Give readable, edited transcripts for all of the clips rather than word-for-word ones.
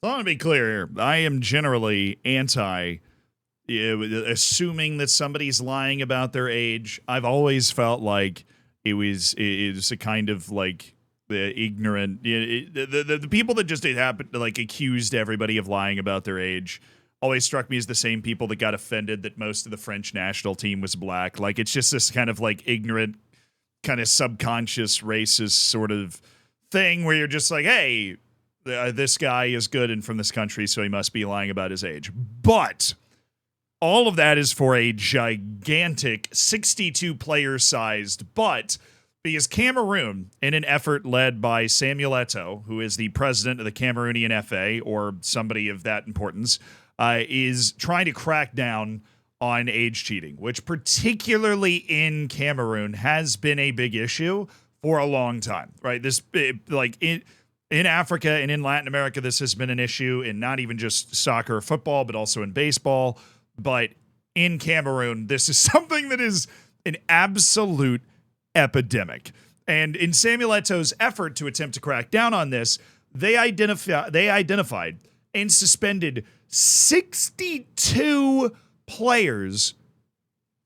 I want to be clear here. I am generally anti assuming that somebody's lying about their age. I've always felt like it was a kind of like the ignorant the people that just happened to like accused everybody of lying about their age always struck me as the same people that got offended that most of the French national team was black. Like it's just this kind of like ignorant, kind of subconscious racist sort of thing where you're just like, hey, this guy is good and from this country, so he must be lying about his age. But all of that is for a gigantic 62 player sized but because Cameroon, in an effort led by Samuel Eto'o, who is the president of the Cameroonian FA or somebody of that importance, is trying to crack down on age cheating, which particularly in Cameroon has been a big issue for a long time, right? In Africa and in Latin America, this has been an issue in not even just soccer or football, but also in baseball. But in Cameroon, this is something that is an absolute epidemic. And in Samuel Eto'o's effort to attempt to crack down on this, they identified and suspended 62 players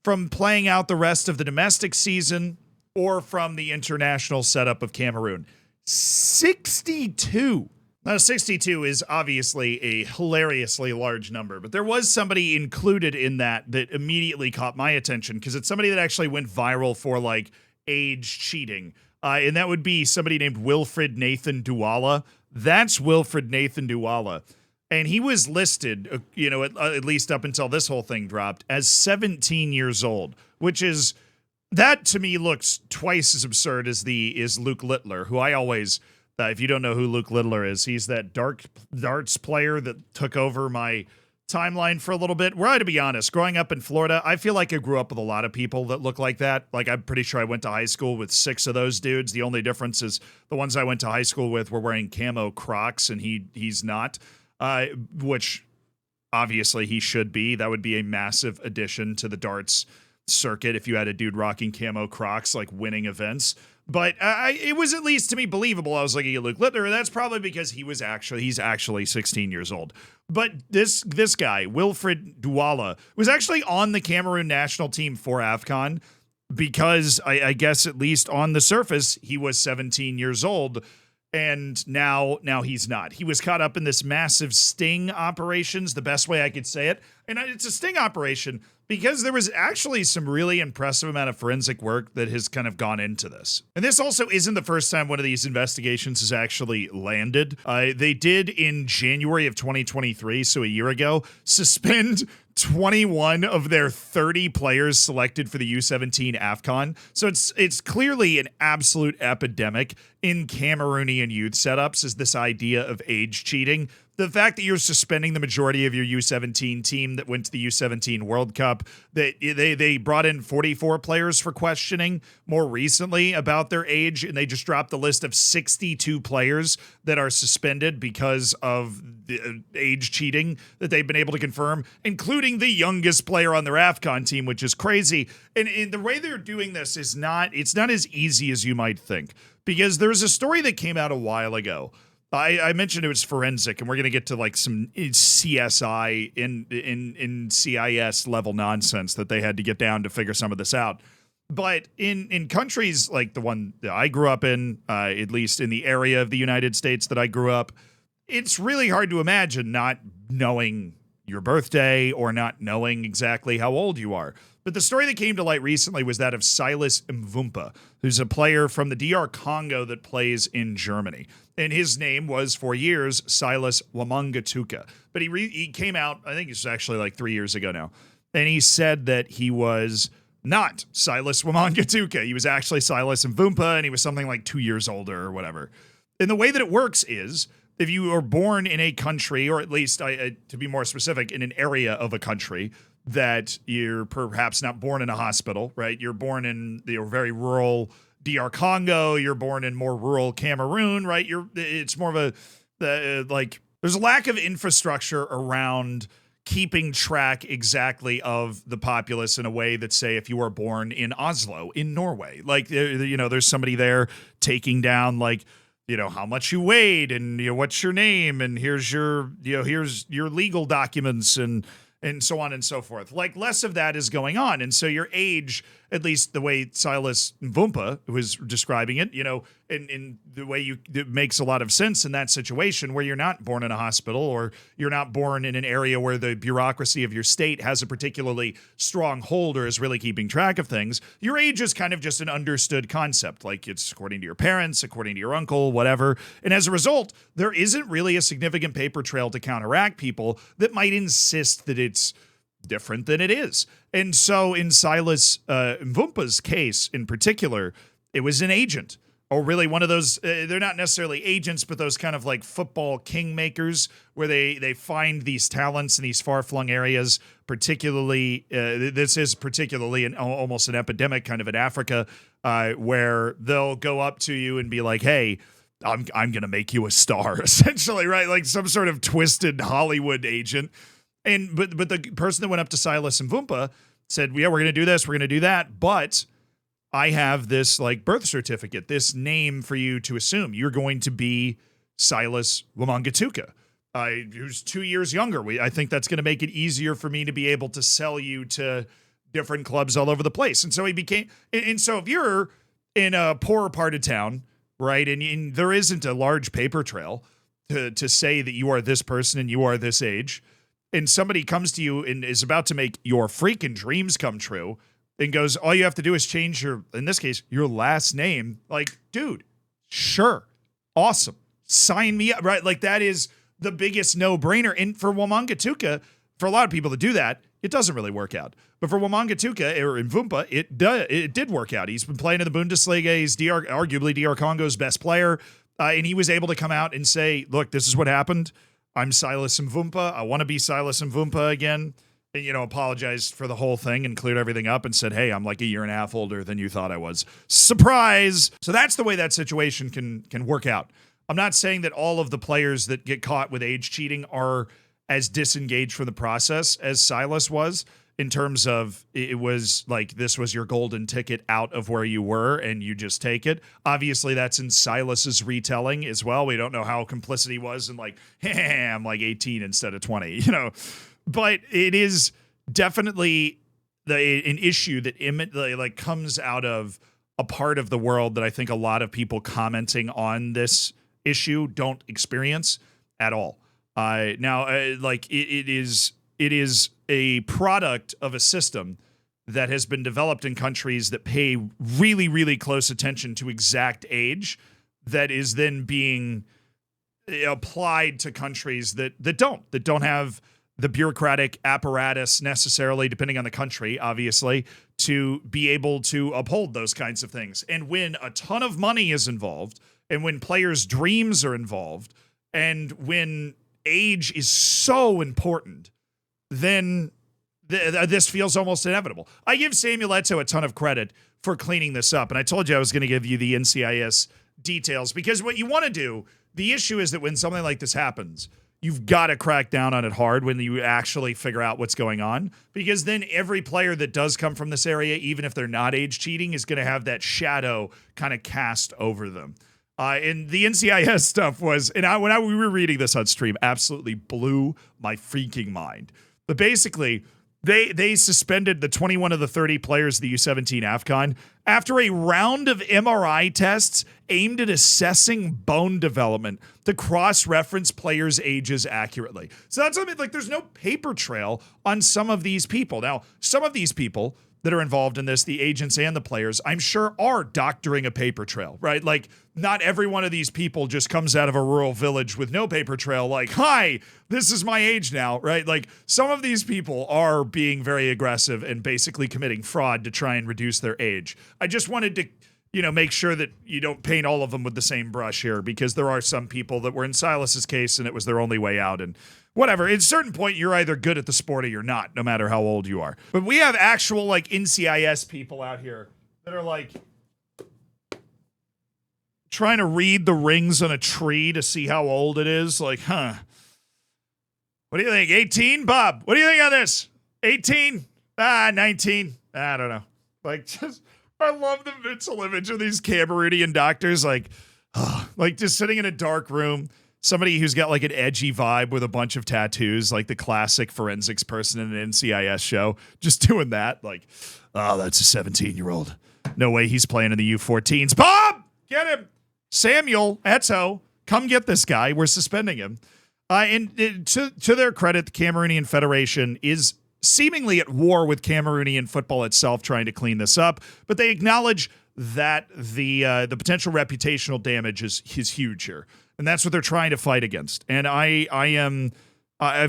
from playing out the rest of the domestic season or from the international setup of Cameroon. 62. Now, 62 is obviously a hilariously large number, but there was somebody included in that immediately caught my attention because it's somebody that actually went viral for like age cheating. And that would be somebody named Wilfred Nathan Douala. That's Wilfred Nathan Douala. And he was listed, at least up until this whole thing dropped, as 17 years old, which is, that to me looks twice as absurd as Luke Littler, who I always, if you don't know who Luke Littler is, he's that darts player that took over my timeline for a little bit. Where I, to be honest, growing up in Florida, I feel like I grew up with a lot of people that look like that. Like, I'm pretty sure I went to high school with 6 of those dudes. The only difference is the ones I went to high school with were wearing camo Crocs, and he's not, which obviously he should be. That would be a massive addition to the darts circuit if you had a dude rocking camo Crocs, like winning events. But it was at least to me believable. I was looking at Luke Littler, and that's probably because he's actually 16 years old. But this guy, Wilfred Douala, was actually on the Cameroon national team for AFCON because I guess at least on the surface, he was 17 years old. And now he's not. He was caught up in this massive sting operations, the best way I could say it. And it's a sting operation because there was actually some really impressive amount of forensic work that has kind of gone into this. And this also isn't the first time one of these investigations has actually landed. They did in January of 2023, so a year ago, suspend 21 of their 30 players selected for the U17 AFCON. So it's clearly an absolute epidemic in Cameroonian youth setups is this idea of age cheating. The fact that you're suspending the majority of your U17 team that went to the U17 World Cup, that they brought in 44 players for questioning more recently about their age, and they just dropped the list of 62 players that are suspended because of the age cheating that they've been able to confirm, including the youngest player on their AFCON team, which is crazy. And the way they're doing this is not as easy as you might think, because there's a story that came out a while ago. I mentioned it was forensic, and we're going to get to like some CSI in CIS level nonsense that they had to get down to figure some of this out. But in countries like the one that I grew up in, at least in the area of the United States that I grew up, it's really hard to imagine not knowing your birthday or not knowing exactly how old you are. But the story that came to light recently was that of Silas Mvumpa, who's a player from the DR Congo that plays in Germany. And his name was, for years, Silas Wamangatuka. But he came out, I think it's actually like 3 years ago now, and he said that he was not Silas Wamangatuka. He was actually Silas Mvumpa, and he was something like 2 years older or whatever. And the way that it works is, if you are born in a country, or at least, to be more specific, in an area of a country, that you're perhaps not born in a hospital, right? You're born in the very rural DR Congo, you're born in more rural Cameroon, right? It's more of there's a lack of infrastructure around keeping track exactly of the populace in a way that, say, if you were born in Oslo, in Norway, like, there's somebody there taking down, like, how much you weighed and what's your name and here's your here's your legal documents and so on and so forth. Like less of that is going on. And so your age, at least the way Silas Mvumpa was describing it, in the way it makes a lot of sense in that situation where you're not born in a hospital or you're not born in an area where the bureaucracy of your state has a particularly strong hold or is really keeping track of things. Your age is kind of just an understood concept. Like it's according to your parents, according to your uncle, whatever. And as a result, there isn't really a significant paper trail to counteract people that might insist that it's different than it is. And so in Silas Mvumpa's case in particular, it was an agent. Or really one of those, they're not necessarily agents, but those kind of like football kingmakers where they find these talents in these far-flung areas, particularly, this is particularly almost an epidemic kind of in Africa, where they'll go up to you and be like, hey, I'm going to make you a star, essentially, right? Like some sort of twisted Hollywood agent. But the person that went up to Silas Mvumpa said, yeah, we're going to do this, we're going to do that, but I have this like birth certificate, this name for you to assume. You're going to be Silas Wamangituka, who's 2 years younger. I think that's going to make it easier for me to be able to sell you to different clubs all over the place. And so he became, and so if you're in a poorer part of town, right, and there isn't a large paper trail to say that you are this person and you are this age, and somebody comes to you and is about to make your freaking dreams come true, and goes, all you have to do is change in this case, your last name. Like, dude, sure. Awesome. Sign me up, right? Like that is the biggest no-brainer. And for Wamangituka, for a lot of people to do that, it doesn't really work out. But for Wamangituka or Mvumpa, it did work out. He's been playing in the Bundesliga. He's arguably DR Congo's best player. And he was able to come out and say, look, this is what happened. I'm Silas Mvumpa. I want to be Silas Mvumpa again. And, apologized for the whole thing and cleared everything up and said, hey, I'm like a year and a half older than you thought I was. Surprise! So that's the way that situation can work out. I'm not saying that all of the players that get caught with age cheating are as disengaged from the process as Silas was, in terms of it was like this was your golden ticket out of where you were and you just take it. Obviously, that's in Silas's retelling as well. We don't know how complicit he was and like, hey, I'm like 18 instead of 20, But it is definitely an issue that comes out of a part of the world that I think a lot of people commenting on this issue don't experience at all. It is a product of a system that has been developed in countries that pay really, really close attention to exact age, that is then being applied to countries that don't have the bureaucratic apparatus necessarily, depending on the country, obviously, to be able to uphold those kinds of things. And when a ton of money is involved, and when players' dreams are involved, and when age is so important, then this feels almost inevitable. I give Samuel Eto'o a ton of credit for cleaning this up, and I told you I was going to give you the NCIS details, because what you want to do, the issue is that when something like this happens, you've got to crack down on it hard when you actually figure out what's going on, because then every player that does come from this area, even if they're not age cheating, is going to have that shadow kind of cast over them. And the NCIS stuff was, and we were reading this on stream, absolutely blew my freaking mind. But basically, they suspended the 21 of the 30 players of the U17 AFCON after a round of MRI tests aimed at assessing bone development to cross-reference players' ages accurately. So that's something like there's no paper trail on some of these people. Now, some of these people that are involved in this, the agents and the players, I'm sure are doctoring a paper trail, right? Like, not every one of these people just comes out of a rural village with no paper trail like, hi, this is my age now, right? Like, some of these people are being very aggressive and basically committing fraud to try and reduce their age. I just wanted to, make sure that you don't paint all of them with the same brush here, because there are some people that were in Silas's case and it was their only way out, and whatever. At a certain point, you're either good at the sport or you're not, no matter how old you are. But we have actual like NCIS people out here that are like trying to read the rings on a tree to see how old it is. Like, what do you think? 18? Bob, what do you think on this? 18? 19? I don't know. Like, just, I love the mental image of these Cameroonian doctors like, Like just sitting in a dark room, somebody who's got like an edgy vibe with a bunch of tattoos, like the classic forensics person in an NCIS show, just doing that. Like, oh, that's a 17-year-old. No way he's playing in the U14s. Bob, get him. Samuel Eto'o, come get this guy. We're suspending him. And to their credit, the Cameroonian Federation is seemingly at war with Cameroonian football itself, trying to clean this up. But they acknowledge that the potential reputational damage is huge here, and that's what they're trying to fight against. And I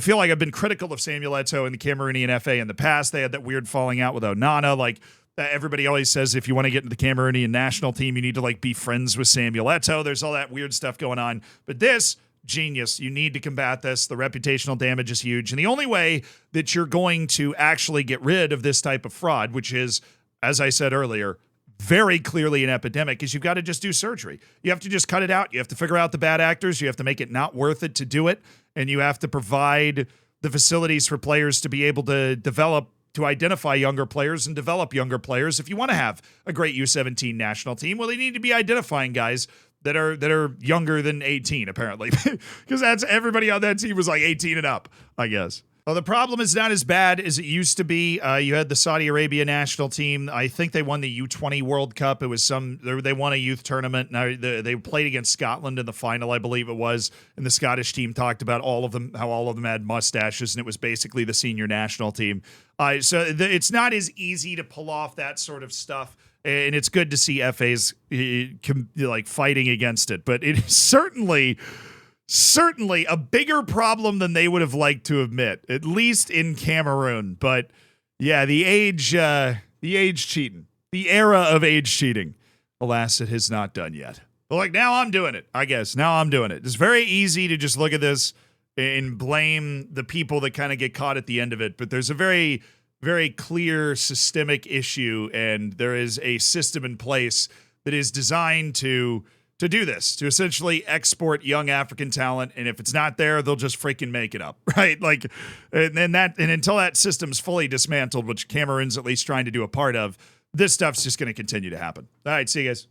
feel like I've been critical of Samuel Eto'o and the Cameroonian FA in the past. They had that weird falling out with Onana. Like everybody always says, if you want to get into the Cameroonian national team, you need to like be friends with Samuel Eto'o. There's all that weird stuff going on, but this. Genius. You need to combat this. The reputational damage is huge. And the only way that you're going to actually get rid of this type of fraud, which is, as I said earlier, very clearly an epidemic, is you've got to just do surgery. You have to just cut it out. You have to figure out the bad actors. You have to make it not worth it to do it. And you have to provide the facilities for players to be able to identify younger players and develop younger players. If you want to have a great U17 national team, well, they need to be identifying guys that are younger than 18, apparently, because that's everybody on that team was like 18 and up, I guess. Well, the problem is not as bad as it used to be. You had the Saudi Arabia national team. I think they won the U20 World Cup. It was they won a youth tournament. Now they played against Scotland in the final, I believe it was. And the Scottish team talked about how all of them had mustaches, and it was basically the senior national team. It's not as easy to pull off that sort of stuff. And it's good to see FAs like fighting against it, but it is certainly a bigger problem than they would have liked to admit, at least in Cameroon. But yeah, the age cheating, the era of age cheating, alas, it has not done yet. But like now I'm doing it, I guess. Now I'm doing it. It's very easy to just look at this and blame the people that kind of get caught at the end of it, but there's a very clear systemic issue, and there is a system in place that is designed to do this, to essentially export young African talent, and if it's not there, they'll just freaking make it up, right? Like, and until that system's fully dismantled, which Cameroon's at least trying to do a part of, this stuff's just going to continue to happen. All right, see you guys.